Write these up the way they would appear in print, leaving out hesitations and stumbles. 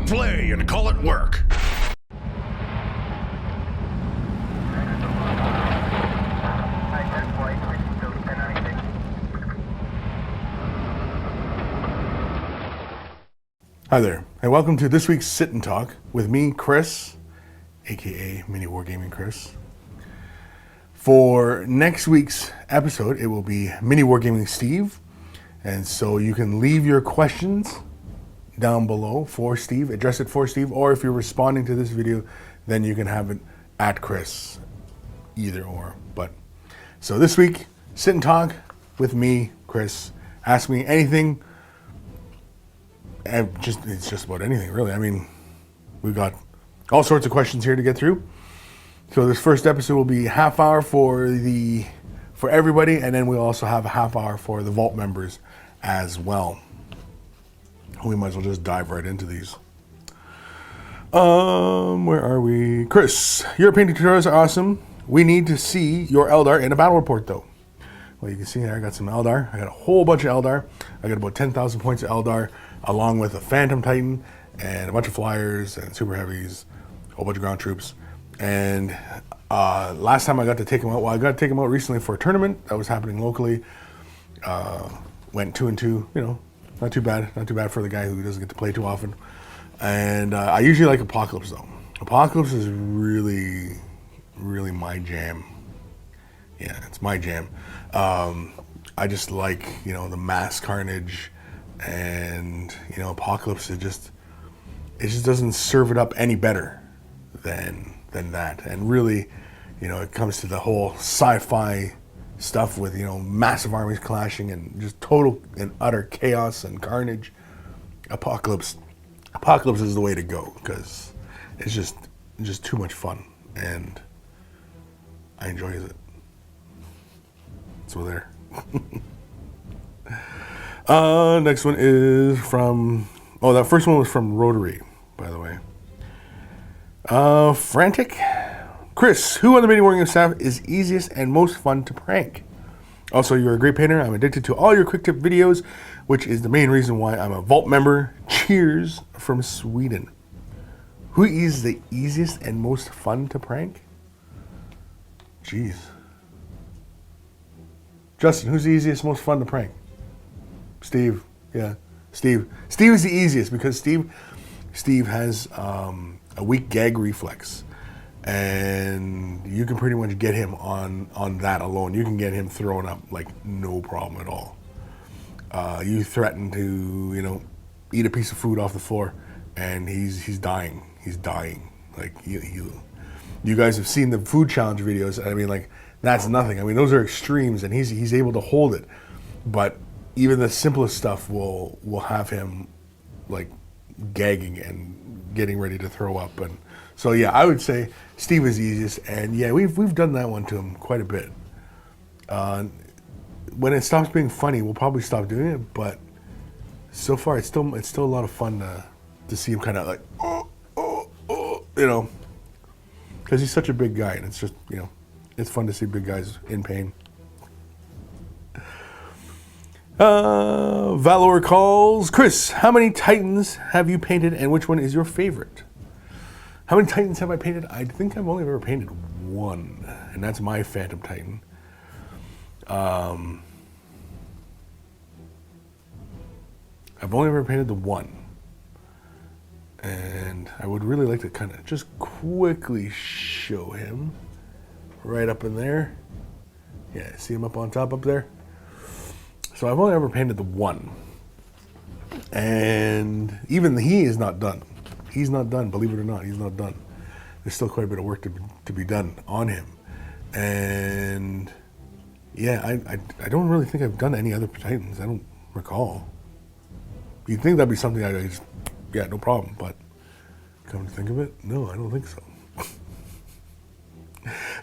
it play and call it work. Hi there, and welcome to this week's Sit and Talk with me, Kris, aka MiniWarGaming Kris. For next week's episode, it will be MiniWarGaming Steve, and so you can leave your questions down below for Steve, address it for Steve, or if you're responding to this video, then you can have it at Kris, either or. But so this week, Sit and Talk with me, Kris. Ask me anything. It's just about anything, really. I mean, we've got all sorts of questions here to get through. So this first episode will be half hour for everybody, and then we'll also have a half hour for the Vault members as well. We might as well just dive right into these. Where are we? Kris, your painting tutorials are awesome. We need to see your Eldar in a battle report, though. Well, you can see there, I got some Eldar. I got a whole bunch of Eldar. I got about 10,000 points of Eldar, along with a Phantom Titan and a bunch of Flyers and Super Heavies, a whole bunch of ground troops. And last time I got to take them out, well, I got to take them out recently for a tournament that was happening locally. Went 2-2, you know, not too bad for the guy who doesn't get to play too often. And I usually like Apocalypse, though. Apocalypse is really, really my jam. Yeah, it's my jam. I just like, you know, the mass carnage, and, you know, Apocalypse, it just doesn't serve it up any better than that. And really, you know, it comes to the whole sci-fi stuff with, you know, massive armies clashing and just total and utter chaos and carnage. Apocalypse is the way to go, because it's just too much fun, and I enjoy it. So there. Next one is from, that first one was from Rotary, by the way. Frantic. Kris, who on the MiniWarGaming staff is easiest and most fun to prank? Also, you're a great painter. I'm addicted to all your quick tip videos, which is the main reason why I'm a Vault member. Cheers from Sweden. Who is the easiest and most fun to prank? Jeez. Justin, who's the easiest, most fun to prank? Steve. Yeah, Steve. Steve is the easiest because Steve has a weak gag reflex, and you can pretty much get him on that alone. You can get him thrown up like no problem at all. You threaten to, you know, eat a piece of food off the floor, and he's dying. He's dying. Like you guys have seen the food challenge videos. I mean, like, that's nothing. I mean, those are extremes, and he's able to hold it. But even the simplest stuff will have him like gagging and getting ready to throw up. And so yeah, I would say Steve is easiest, and yeah, we've done that one to him quite a bit. When it stops being funny, we'll probably stop doing it. But so far, it's still a lot of fun to see him kind of like you know, because he's such a big guy, and it's just, you know, it's fun to see big guys in pain. Valor calls. Kris, how many Titans have you painted, and which one is your favorite? How many Titans have I painted? I think I've only ever painted one, and that's my Phantom Titan. I've only ever painted the one. And I would really like to kind of just quickly show him right up in there. Yeah, see him up on top up there? So I've only ever painted the one. And even he is not done. He's not done, believe it or not, he's not done. There's still quite a bit of work to be done on him. And yeah, I don't really think I've done any other Titans. I don't recall. You'd think that'd be something I just, yeah, no problem, but come to think of it, no, I don't think so.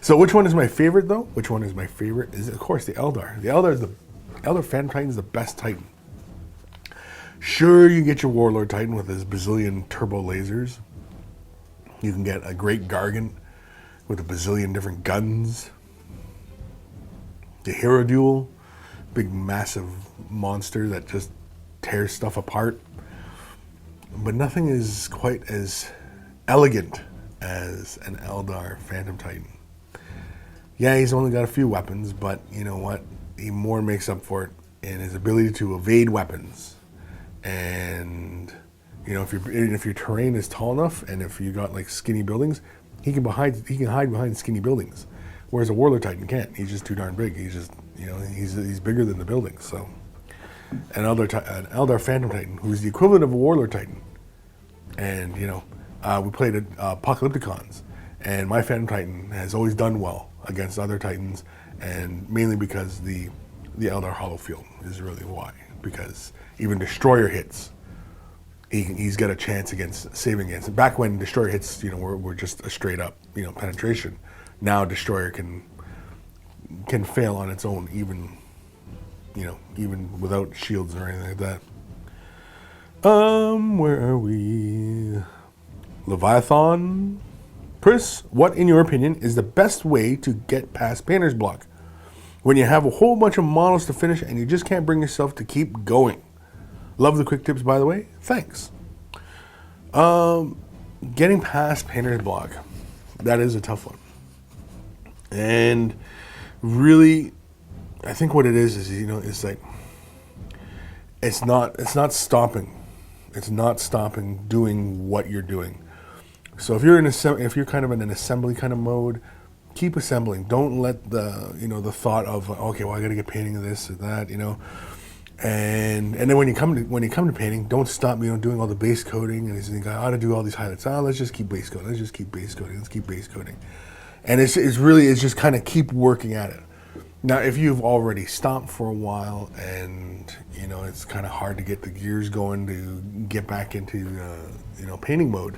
So which one is my favorite, though? Which one is my favorite? Is, of course, the Eldar. The Eldar Phantom Titan is the best Titan. Sure, you get your Warlord Titan with his bazillion turbo lasers. You can get a great Gargant with a bazillion different guns. The Hero Duel, big massive monster that just tears stuff apart. but nothing is quite as elegant as an Eldar Phantom Titan. Yeah, he's only got a few weapons, but you know what? He more makes up for it in his ability to evade weapons. And you know, if your terrain is tall enough, and if you got like skinny buildings, he can hide behind skinny buildings, whereas a Warlord Titan can't. He's just too darn big. He's just, you know, he's bigger than the buildings. So, an Eldar Phantom Titan, who's the equivalent of a Warlord Titan, and you know, we played at Apocalypticons, and my Phantom Titan has always done well against other Titans, and mainly because the Eldar Hollow Field is really why. Because even Destroyer hits, he's got a chance against saving against. Back when Destroyer hits, you know, we're just a straight up, you know, penetration. Now Destroyer can fail on its own, even, you know, even without shields or anything like that. Where are we? Leviathan. Kris, what, in your opinion, is the best way to get past Painter's Block when you have a whole bunch of models to finish and you just can't bring yourself to keep going? Love the quick tips, by the way. Thanks. Getting past Painter's Block, that is a tough one. And really, I think what it is, you know, it's like, it's not stopping. It's not stopping doing what you're doing. So if you're kind of in an assembly kind of mode, keep assembling. Don't let the thought of, okay, well, I got to get painting of this or that, you know. And then when you come to painting, don't stop, you know, doing all the base coating and you think, I ought to do all these highlights. Let's just keep base coating. Let's just keep base coating. Let's keep base coating. And it's just kind of keep working at it. Now, if you've already stopped for a while and, you know, it's kind of hard to get the gears going to get back into, you know, painting mode,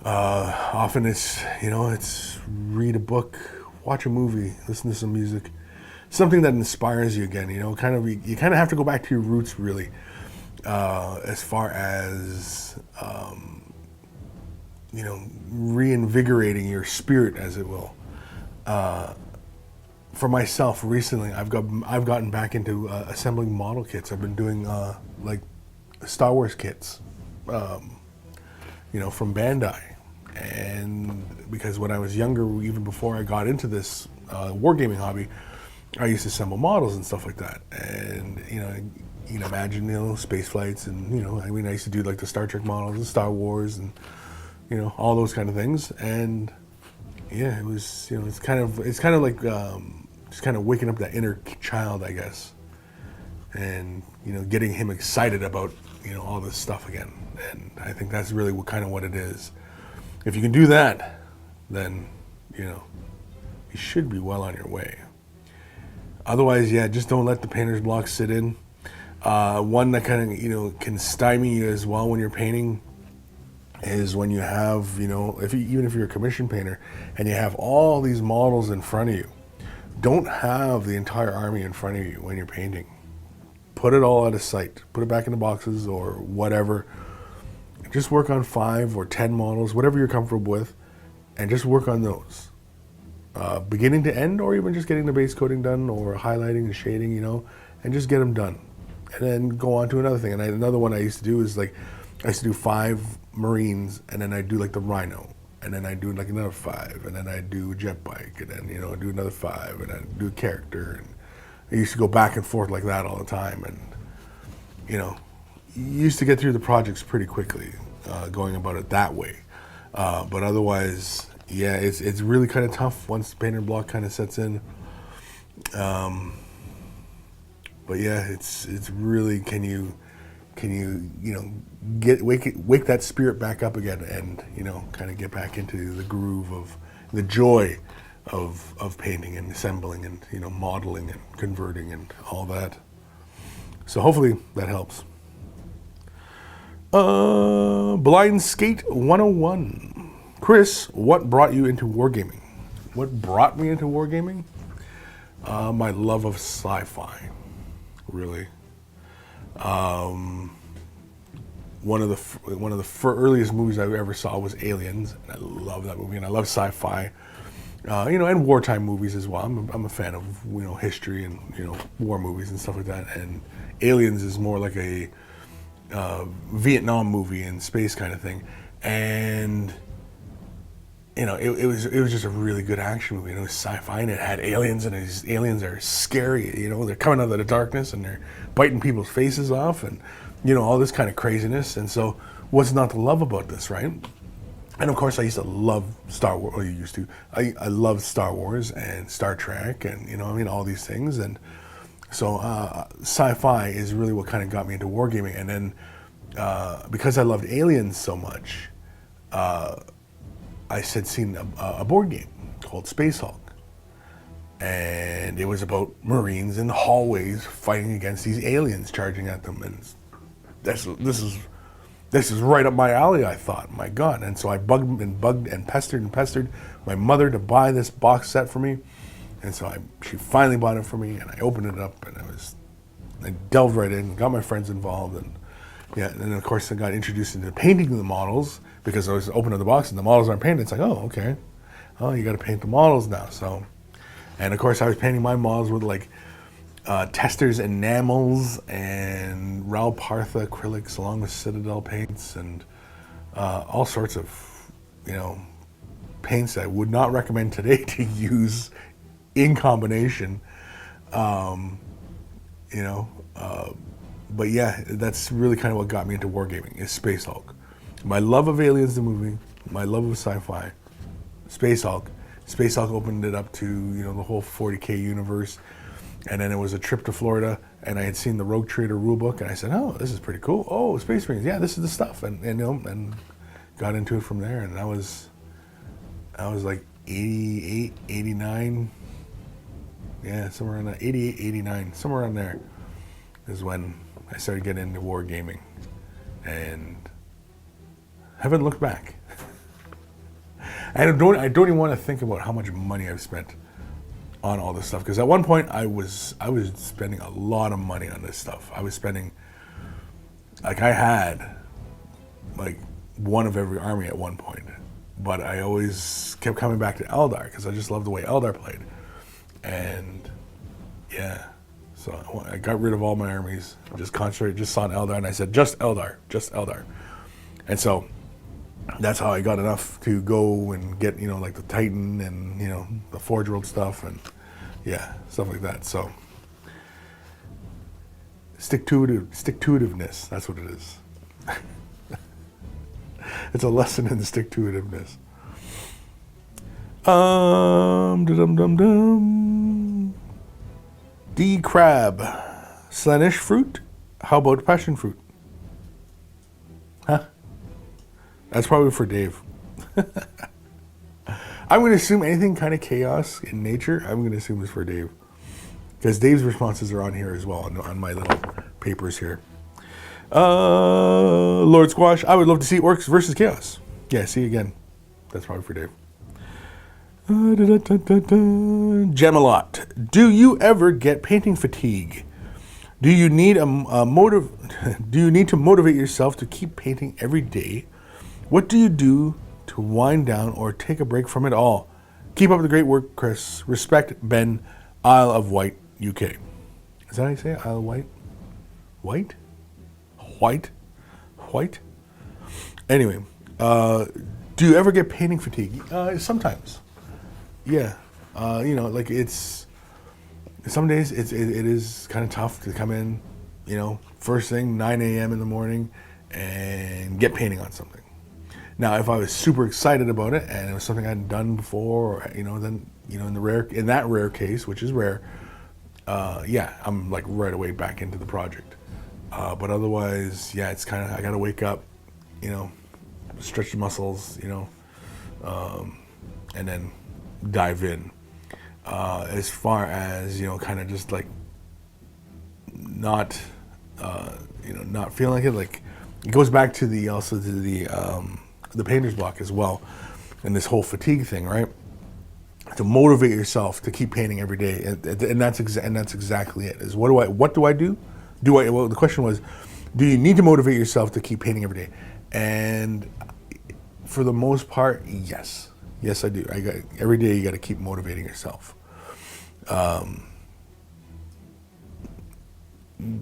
often it's read a book, watch a movie, listen to some music, something that inspires you again. You know, you kind of have to go back to your roots, really, as far as you know, reinvigorating your spirit, as it will. For myself, recently, I've gotten back into assembling model kits. I've been doing like Star Wars kits, you know, from Bandai. And because when I was younger, even before I got into this wargaming hobby, I used to assemble models and stuff like that. And you know, imagine, you know, space flights, and you know, I mean, I used to do like the Star Trek models, and Star Wars, and you know, all those kind of things. And yeah, it was, you know, it's kind of like just kind of waking up that inner child, I guess, and you know, getting him excited about, you know, all this stuff again. And I think that's really what it is. If you can do that, then, you know, you should be well on your way. Otherwise, yeah, just don't let the painter's block sit in. One that kind of, you know, can stymie you as well when you're painting is when you have, you know, even if you're a commission painter and you have all these models in front of you, don't have the entire army in front of you when you're painting. Put it all out of sight. Put it back in the boxes or whatever. Just work on 5 or 10 models, whatever you're comfortable with, and just work on those. Beginning to end, or even just getting the base coating done, or highlighting and shading, you know, and just get them done. And then go on to another thing. And another one I used to do is like, I used to do 5 Marines, and then I do like the Rhino, and then I do like another 5, and then I do jet bike, and then, you know, do another 5, and I do a character. And I used to go back and forth like that all the time, and you know, you used to get through the projects pretty quickly, going about it that way. But otherwise, yeah, it's really kind of tough once the painter block kind of sets in. But yeah, it's really, can you you know, wake that spirit back up again, and you know, kind of get back into the groove of the joy of painting and assembling and, you know, modeling and converting and all that. So hopefully that helps. Blind Skate 101. Kris, what brought you into wargaming? What brought me into wargaming? My love of sci-fi, really. One of the earliest movies I ever saw was Aliens, and I love that movie, and I love sci-fi, you know, and wartime movies as well. I'm a fan of, you know, history and, you know, war movies and stuff like that. And Aliens is more like a Vietnam movie in space kind of thing, and it was just a really good action movie. And it was sci-fi, and it had aliens, and these aliens are scary. They're coming out of the darkness, and they're biting people's faces off, and all this kind of craziness. And so, what's not to love about this, right? And of course, I used to love Star Wars. Or you used to. I loved Star Wars and Star Trek, and all these things. And so, sci-fi is really what kind of got me into wargaming. And then, because I loved aliens so much, I had seen a board game called Space Hulk, and it was about Marines in the hallways fighting against these aliens charging at them. And this is right up my alley, I thought. My God. And so I bugged and pestered my mother to buy this box set for me. And so she finally bought it for me, and I opened it up, and I delved right in, got my friends involved, and then of course I got introduced into painting the models, because I was opening the box and the models aren't painted. It's like, oh, okay. Oh, you got to paint the models now. So, and of course I was painting my models with like Testers enamels and Raupartha acrylics along with Citadel paints and all sorts of, paints that I would not recommend today to use in combination. But yeah, that's really kind of what got me into wargaming, is Space Hulk. My love of Aliens the movie, my love of sci-fi, Space Hulk. Space Hulk opened it up to, the whole 40K universe. And then it was a trip to Florida, and I had seen the Rogue Trader rulebook, and I said, oh, this is pretty cool. Oh, Space Marines, yeah, this is the stuff. And got into it from there, and that was like 88, 89. Yeah, somewhere around that, 88, 89, somewhere around there is when I started getting into wargaming, and haven't looked back. I don't even want to think about how much money I've spent on all this stuff, because at one point I was spending a lot of money on this stuff. I was spending, like, I had like one of every army at one point, but I always kept coming back to Eldar because I just loved the way Eldar played. And yeah, so I got rid of all my armies, just concentrated, just on Eldar, and I said, just Eldar. And so that's how I got enough to go and get, like the Titan and, the Forge World stuff and stuff like that. So stick-to-itiveness, that's what it is. It's a lesson in stick-to-itiveness. D crab, Slanish fruit. How about passion fruit? Huh? That's probably for Dave. I'm going to assume anything kind of chaos in nature, I'm going to assume is for Dave. Because Dave's responses are on here as well, on my little papers here. Lord Squash, I would love to see Orcs versus Chaos. Yeah, see again. That's probably for Dave. Gemalot, do you ever get painting fatigue? Do you need Do you need to motivate yourself to keep painting every day? What do you do to wind down or take a break from it all? Keep up the great work, Kris. Respect, Ben, Isle of Wight, UK. Is that how you say it? Isle of Wight? White? White? Anyway, do you ever get painting fatigue? Sometimes. Yeah. Like some days it is kind of tough to come in, first thing, 9 a.m. in the morning and get painting on something. Now, if I was super excited about it and it was something I hadn't done before, or, then, in that rare case, which is rare, I'm like right away back into the project. But otherwise, it's kind of, I got to wake up, stretch the muscles, and then dive in. As far as, kind of just like not feeling like it, like it goes back to the painter's block as well, and this whole fatigue thing, right? To motivate yourself to keep painting every day, and that's exactly it. Is what do I do? Well, the question was, do you need to motivate yourself to keep painting every day? And for the most part, yes, I do. Every day you got to keep motivating yourself.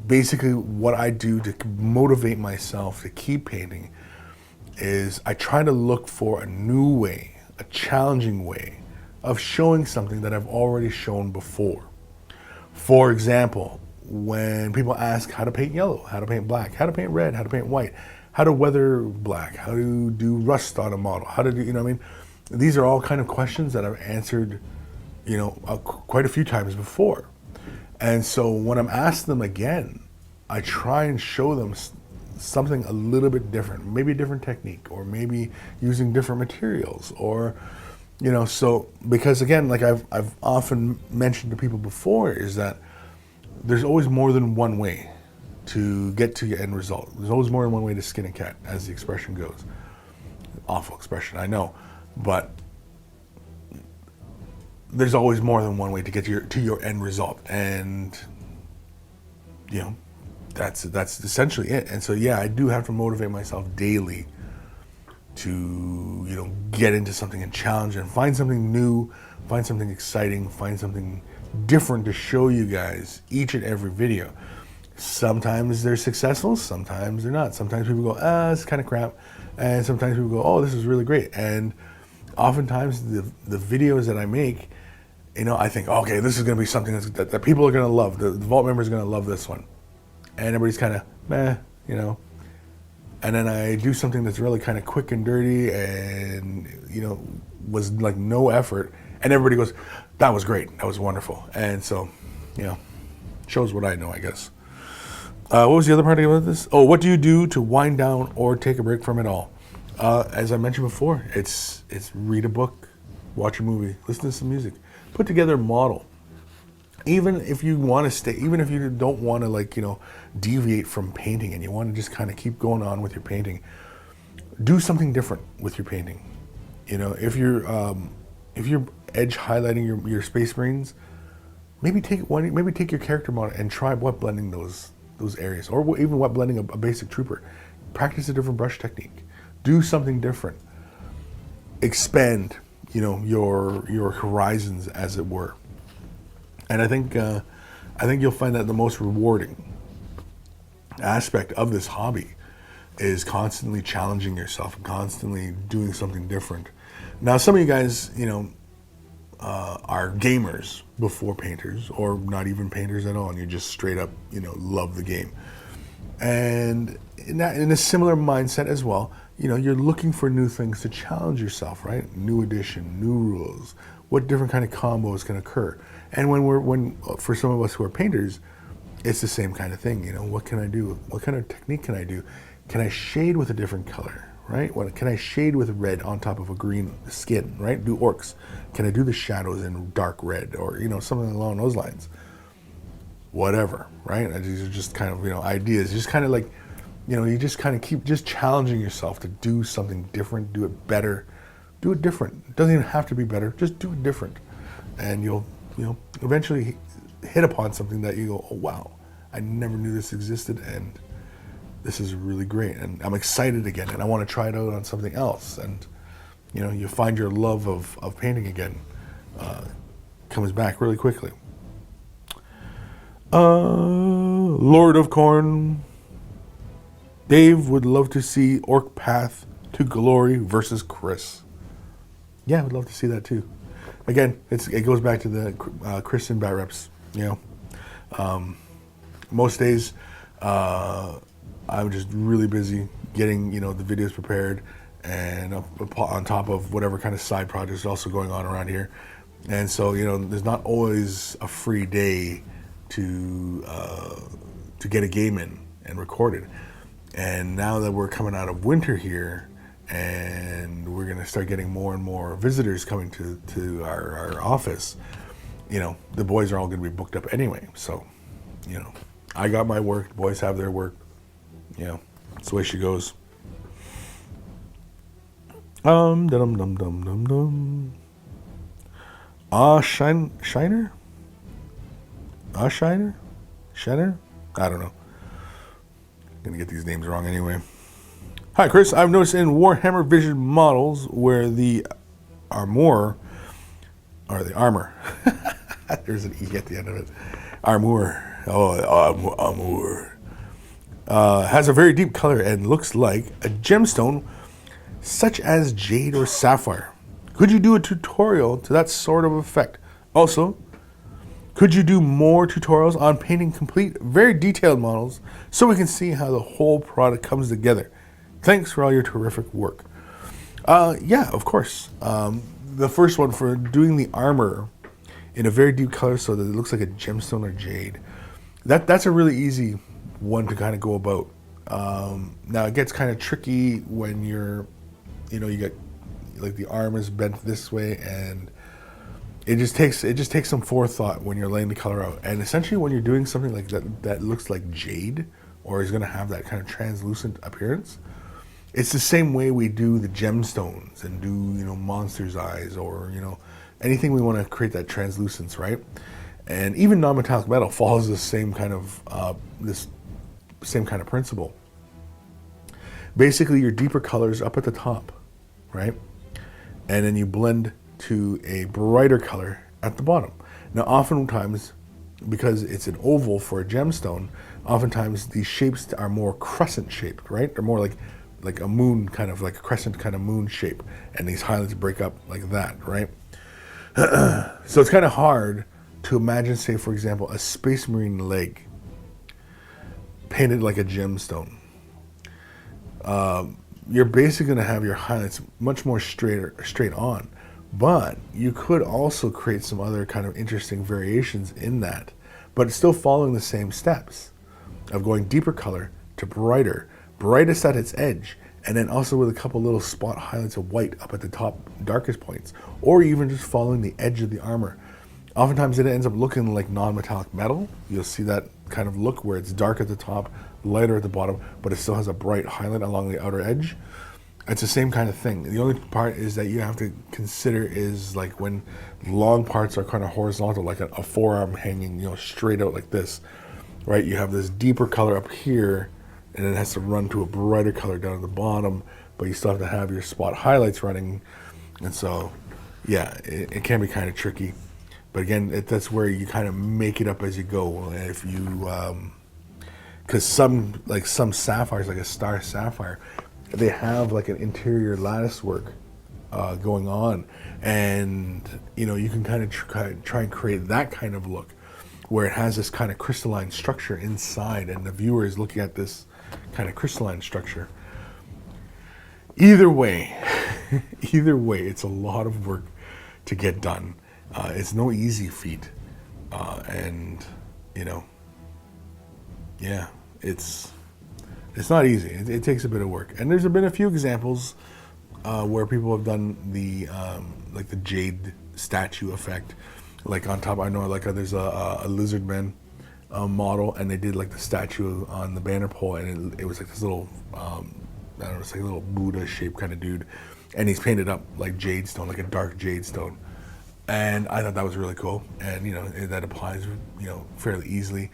basically what I do to motivate myself to keep painting is I try to look for a new way, a challenging way of showing something that I've already shown before. For example, when people ask how to paint yellow, how to paint black, how to paint red, how to paint white, how to weather black, how to do rust on a model, how to do, what I mean? These are all kind of questions that I've answered, quite a few times before. And so when I'm asked them again, I try and show them something a little bit different, maybe a different technique, or maybe using different materials, or, so because again, like I've often mentioned to people before, is that there's always more than one way to get to your end result. There's always more than one way to skin a cat, as the expression goes. Awful expression, I know, but there's always more than one way to get to your end result, and that's essentially it. And so yeah, I do have to motivate myself daily to get into something and challenge and find something new, find something exciting, find something different to show you guys each and every video. Sometimes they're successful, sometimes they're not. Sometimes people go, it's kind of crap, and sometimes people go, oh, this is really great. And oftentimes the videos that I make, I think, okay, this is going to be something that people are going to love. The Vault members are going to love this one. And everybody's kind of, meh, And then I do something that's really kind of quick and dirty and, was like no effort. And everybody goes, that was great. That was wonderful. And so, shows what I know, I guess. What was the other part about this? Oh, what do you do to wind down or take a break from it all? As I mentioned before, it's read a book, watch a movie, listen to some music, put together a model. Even if you want to stay, even if you don't want to deviate from painting and you want to just kind of keep going on with your painting, do something different with your painting. If you're edge highlighting your Space Marines, maybe take your character model and try wet blending those areas, or even wet blending a basic trooper. Practice a different brush technique. Do something different. Expand, your horizons, as it were. And I think you'll find that the most rewarding aspect of this hobby is constantly challenging yourself, constantly doing something different. Now, some of you guys, are gamers before painters, or not even painters at all, and you just straight up, love the game. And in a similar mindset as well, you're looking for new things to challenge yourself, right? New edition, new rules, what different kind of combos can occur. And when for some of us who are painters, it's the same kind of thing. What can I do? What kind of technique can I do? Can I shade with a different color, right? Can I shade with red on top of a green skin, right? Do orcs. Can I do the shadows in dark red, or something along those lines? Whatever, right? These are just kind of ideas. Just kind of like, you just kind of keep just challenging yourself to do something different, do it better, do it different. It doesn't even have to be better. Just do it different, and you'll eventually hit upon something that you go, oh wow, I never knew this existed, and this is really great, and I'm excited again, and I want to try it out on something else. And you find your love of painting again comes back really quickly. Lord of Corn, Dave would love to see Orc Path to Glory versus Kris. Yeah, I would love to see that too. Again, it goes back to the Kris and bat reps. Most days I'm just really busy getting the videos prepared, and on top of whatever kind of side projects are also going on around here. And so there's not always a free day to get a game in and record it. And now that we're coming out of winter here, and we're going to start getting more and more visitors coming to our office, the boys are all going to be booked up anyway. So, I got my work, the boys have their work. That's the way she goes. Shiner? Shiner? I don't know. Gonna get these names wrong anyway. Hi, Kris. I've noticed in Warhammer Vision models where the armor, there's an E at the end of it, armor, Amour. Has a very deep color and looks like a gemstone such as jade or sapphire. Could you do a tutorial to that sort of effect? Also, could you do more tutorials on painting complete, very detailed models so we can see how the whole product comes together? Thanks for all your terrific work. Yeah, of course. The first one for doing the armor in a very deep color so that it looks like a gemstone or jade. That's a really easy one to kind of go about. Now it gets kind of tricky when you get like the arm is bent this way, and it just takes some forethought when you're laying the color out. And essentially when you're doing something like that looks like jade or is going to have that kind of translucent appearance, it's the same way we do the gemstones and do monster's eyes or anything we want to create that translucence, right? And even non-metallic metal follows the same kind of principle. Basically, your deeper colors up at the top, right? And then you blend to a brighter color at the bottom. Now, oftentimes, because it's an oval for a gemstone, oftentimes these shapes are more crescent shaped, right? They're more like a moon, kind of like a crescent kind of moon shape, and these highlights break up like that, right? So it's kind of hard to imagine, say, for example, a Space Marine leg painted like a gemstone. You're basically going to have your highlights much more straight on, but you could also create some other kind of interesting variations in that, but still following the same steps of going deeper color to brightest at its edge, and then also with a couple little spot highlights of white up at the top darkest points, or even just following the edge of the armor. Oftentimes it ends up looking like non-metallic metal. You'll see that kind of look where it's dark at the top, lighter at the bottom, but it still has a bright highlight along the outer edge. It's the same kind of thing. The only part is that you have to consider is like when long parts are kind of horizontal, like a forearm hanging straight out like this, right? You have this deeper color up here, and it has to run to a brighter color down at the bottom, but you still have to have your spot highlights running. And so, yeah, it can be kind of tricky. But again, that's where you kind of make it up as you go. If you, because some sapphires, like a star sapphire, they have like an interior lattice work going on, and you can kind of try and create that kind of look where it has this kind of crystalline structure inside, and the viewer is looking at this kind of crystalline structure. Either way, it's a lot of work to get done. It's no easy feat, and yeah, it's not easy. It takes a bit of work, and there's been a few examples where people have done the like the jade statue effect. Like on top, I know like there's a lizard man model, and they did like the statue on the banner pole, and it was like this little I don't know, it's like a little Buddha shaped kind of dude, and he's painted up like jade stone, like a dark jade stone. And I thought that was really cool, and that applies fairly easily.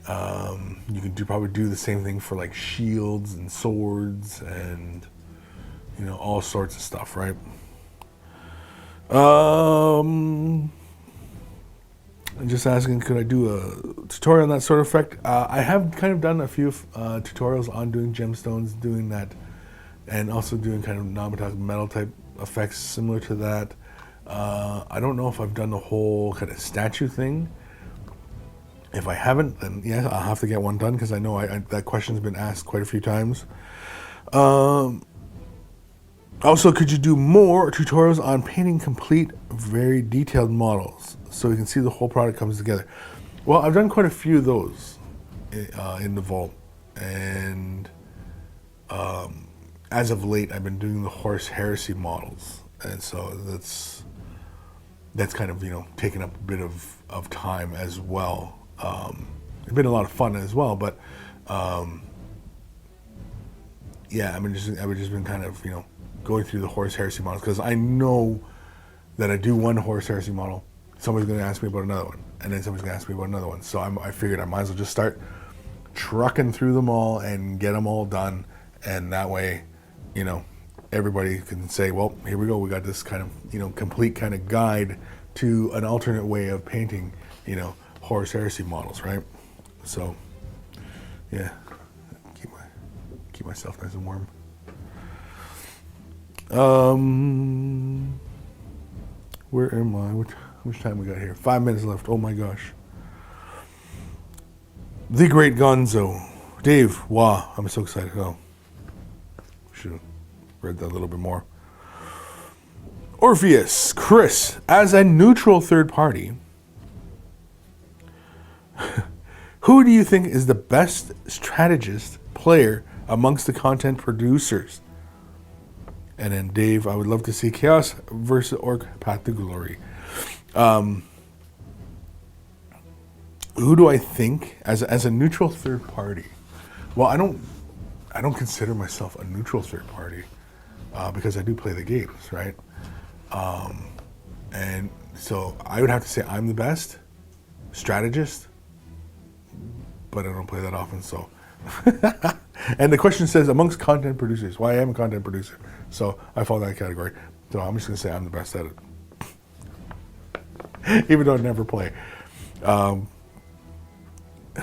You can probably do the same thing for like shields and swords and all sorts of stuff, right? I'm just asking, could I do a tutorial on that sort of effect? I have kind of done a few tutorials on doing gemstones, doing that, and also doing kind of non-metallic metal type effects similar to that. I don't know if I've done the whole kind of statue thing. If I haven't, then yeah, I'll have to get one done, because I know that question's been asked quite a few times. Also, could you do more tutorials on painting complete, very detailed models so we can see the whole product comes together? Well, I've done quite a few of those in the vault, and as of late, I've been doing the Horus Heresy models, and so that's kind of taken up a bit of time as well. It's been a lot of fun as well, but yeah, I've just been kind of going through the Horus Heresy models, because I know that I do one Horus Heresy model, somebody's going to ask me about another one, and then somebody's going to ask me about another one. So I figured I might as well just start trucking through them all and get them all done, and that way, everybody can say, well, here we go, we got this kind of complete kind of guide to an alternate way of painting Horus Heresy models, right? So, yeah, keep myself nice and warm. Where am I? Which time we got here? 5 minutes left. Oh my gosh. The Great Gonzo. Dave, wow, I'm so excited. Oh, should have read that a little bit more. Orpheus, Kris, as a neutral third party, who do you think is the best strategist player amongst the content producers? And then Dave, I would love to see Chaos versus Orc Path to Glory. Who do I think as a neutral third party? Well, I don't consider myself a neutral third party because I do play the games, right? And so I would have to say I'm the best strategist, but I don't play that often. So, and the question says amongst content producers. Well, I am a content producer, so I fall in that category. So I'm just gonna say I'm the best at it, even though I never play.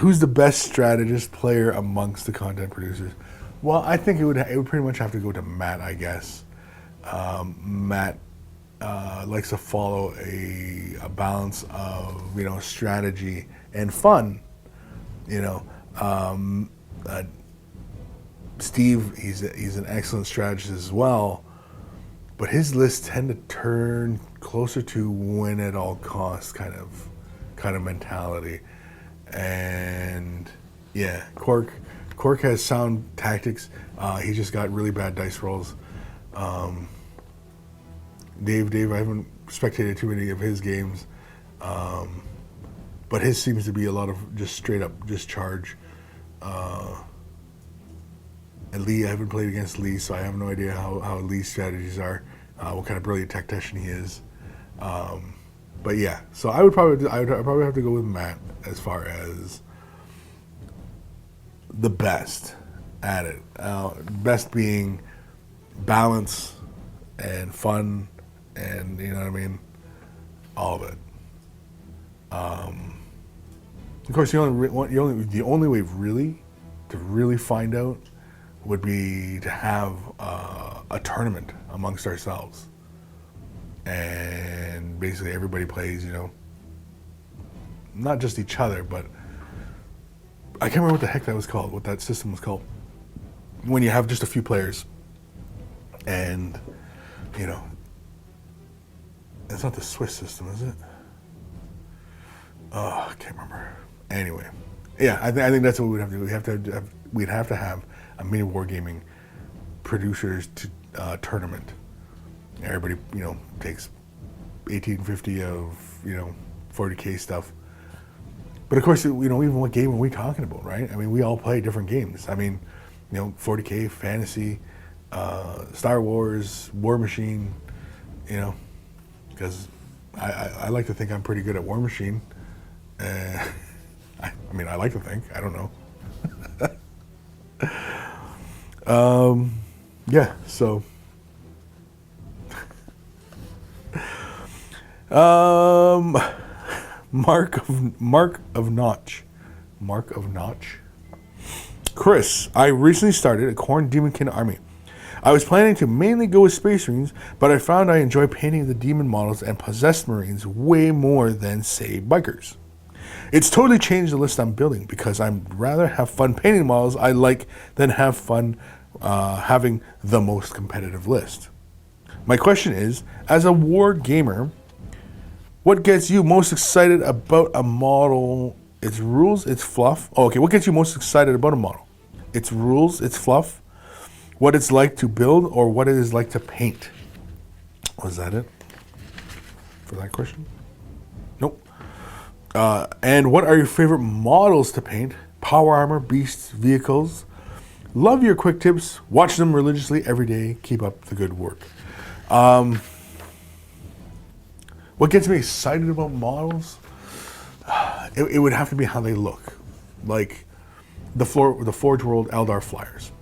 Who's the best strategist player amongst the content producers? Well, I think it would pretty much have to go to Matt, I guess. Matt likes to follow a balance of strategy and fun. Steve, he's an excellent strategist as well, but his lists tend to turn closer to win at all costs kind of mentality. And yeah, Cork has sound tactics. He just got really bad dice rolls. Dave, I haven't spectated too many of his games, but his seems to be a lot of just straight up just charge. And Lee, I haven't played against Lee, so I have no idea how Lee's strategies are, what kind of brilliant tactician he is. But yeah, so I would probably have to go with Matt as far as the best at it. Best being balance and fun, and all of it. Of course, the only way really to find out would be to have a tournament amongst ourselves. And basically everybody plays, not just each other, but I can't remember what the heck that was called, what that system was called. When you have just a few players and, it's not the Swiss system, is it? Oh, I can't remember. Anyway, yeah, I think that's what we'd have to do. We'd have to have a MiniWarGaming producers tournament. Everybody, takes 1850 of 40K stuff. But of course, even what game are we talking about, right? I mean, we all play different games. I mean, 40K, fantasy, Star Wars, War Machine, because I like to think I'm pretty good at War Machine. I like to think. I don't know. Yeah, so. Mark of Notch. Kris, I recently started a Khorne Demonkin army. I was planning to mainly go with Space Marines, but I found I enjoy painting the demon models and possessed Marines way more than, say, bikers. It's totally changed the list I'm building because I'd rather have fun painting models I like than have fun having the most competitive list. My question is, as a war gamer, what gets you most excited about a model? Its rules, its fluff. Oh, okay, what gets you most excited about a model? Its rules, its fluff, what it's like to build, or what it is like to paint. Was that it for that question? Nope. And what are your favorite models to paint? Power armor, beasts, vehicles. Love your quick tips. Watch them religiously every day. Keep up the good work. What gets me excited about models? It would have to be how they look. Like the Forge World Eldar flyers.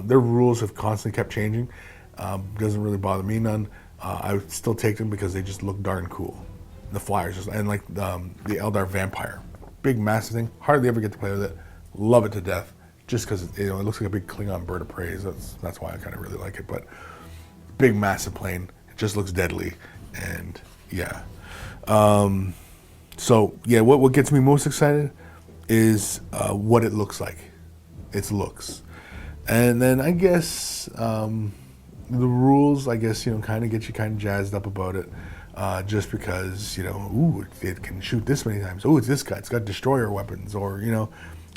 Their rules have constantly kept changing. Doesn't really bother me none. I would still take them because they just look darn cool. The flyers, and like the Eldar Vampire. big, massive thing. Hardly ever get to play with it. Love it to death, just because it looks like a big Klingon bird of prey. That's why I kind of really like it. But big, massive plane. It just looks deadly, and yeah. So yeah, what gets me most excited is what it looks like. Its looks, and then I guess the rules. I guess kind of get you kind of jazzed up about it. Just because, ooh, it can shoot this many times. Oh, it's this guy. It's got destroyer weapons, or,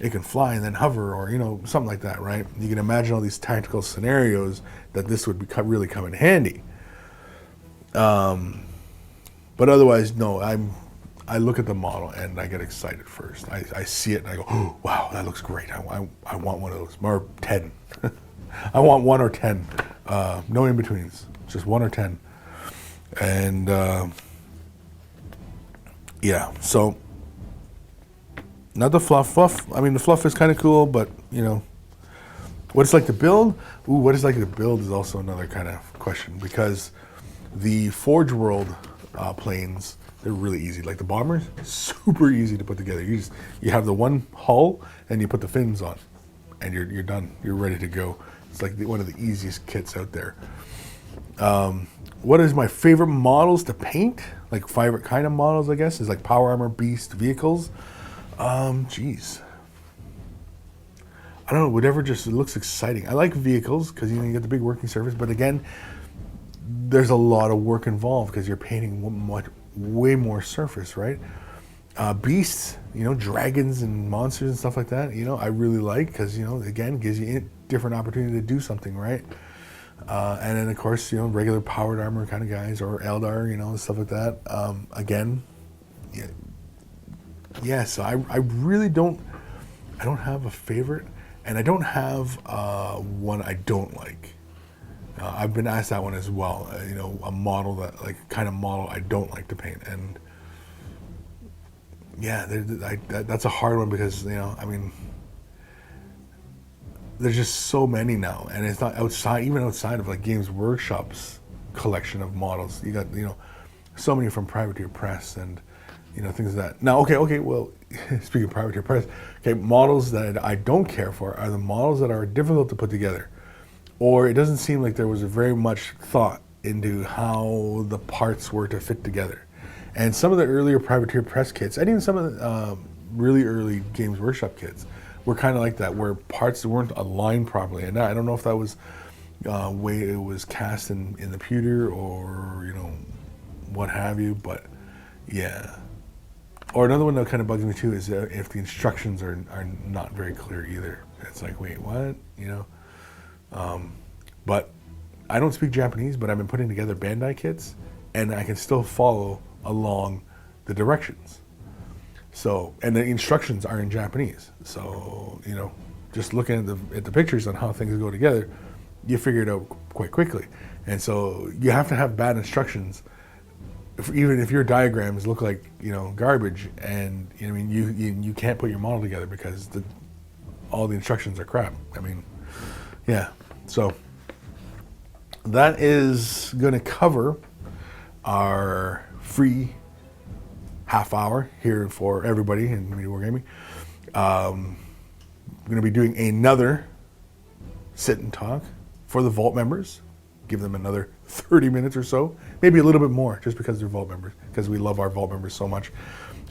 it can fly and then hover, or, something like that, right? You can imagine all these tactical scenarios that this would really come in handy. But otherwise, no, I look at the model and I get excited first. I see it and I go, oh, wow, that looks great. I want one of those, or 10. I want 1 or 10. No in-betweens, just 1 or 10. And yeah, so not the fluff. I mean, the fluff is kind of cool, but what it's like to build. Ooh, what it's like to build is also another kind of question, because the Forge World planes, they're really easy. Like the bombers, super easy to put together. You have the one hull and you put the fins on, and you're done. You're ready to go. It's like one of the easiest kits out there. What is my favorite models to paint? Like favorite kind of models, I guess, is like power armor, beast, vehicles. Geez. I don't know, whatever just looks exciting. I like vehicles because you get the big working surface, but again, there's a lot of work involved because you're painting way more surface, right? Beasts, dragons and monsters and stuff like that, I really like because, again, gives you a different opportunity to do something, right? And then, of course, regular powered armor kind of guys, or Eldar, stuff like that. Again, yeah. So I really don't have a favorite, and I don't have one I don't like. I've been asked that one as well. A model kind of model I don't like to paint, and yeah, that's a hard one because there's just so many now, and it's not even outside of like Games Workshop's collection of models. You got so many from Privateer Press and things like that. Now, okay, well, speaking of Privateer Press, okay, models that I don't care for are the models that are difficult to put together, or it doesn't seem like there was very much thought into how the parts were to fit together. And some of the earlier Privateer Press kits, and even some of the really early Games Workshop kits, were kind of like that, where parts weren't aligned properly. And I don't know if that was way it was cast in the pewter, or what have you, but yeah. Or another one that kind of bugs me too is if the instructions are not very clear either. It's like, wait, what? But I don't speak Japanese, but I've been putting together Bandai kits, and I can still follow along the directions. So, and the instructions are in Japanese. So, just looking at the pictures on how things go together, you figure it out quite quickly. And so you have to have bad instructions, even if your diagrams look like, garbage, and you can't put your model together because all the instructions are crap. Yeah. So that is going to cover our free half hour here for everybody in MiniWarGaming. I'm going to be doing another sit and talk for the Vault members. Give them another 30 minutes or so, maybe a little bit more, just because they're Vault members, because we love our Vault members so much.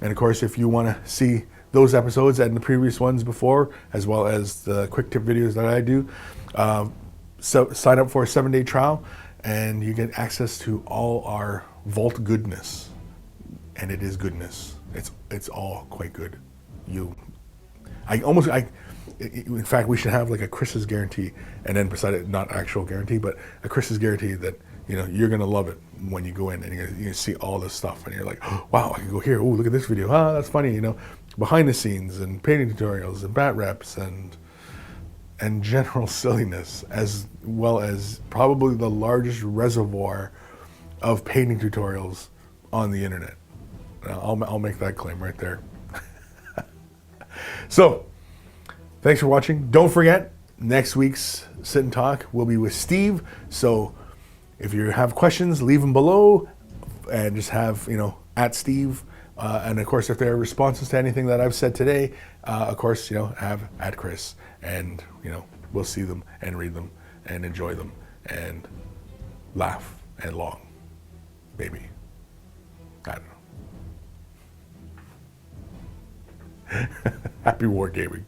And of course, if you want to see those episodes and the previous ones before, as well as the quick tip videos that I do, so sign up for a 7-day trial, and you get access to all our Vault goodness. And it is goodness. It's all quite good. In fact, we should have like a Kris's guarantee, and then beside it, not actual guarantee, but a Kris's guarantee that you're gonna love it when you go in and you see all this stuff, and you're like, oh, wow, I can go here. Oh, look at this video. Ah, that's funny. Behind the scenes and painting tutorials and bat reps and general silliness, as well as probably the largest reservoir of painting tutorials on the internet. I'll make that claim right there. So, thanks for watching. Don't forget, next week's Sit and Talk will be with Steve. So, if you have questions, leave them below, and just have, @Steve And of course, if there are responses to anything that I've said today, of course, have at Kris, and we'll see them and read them and enjoy them and laugh and long, maybe. I don't know. Happy wargaming.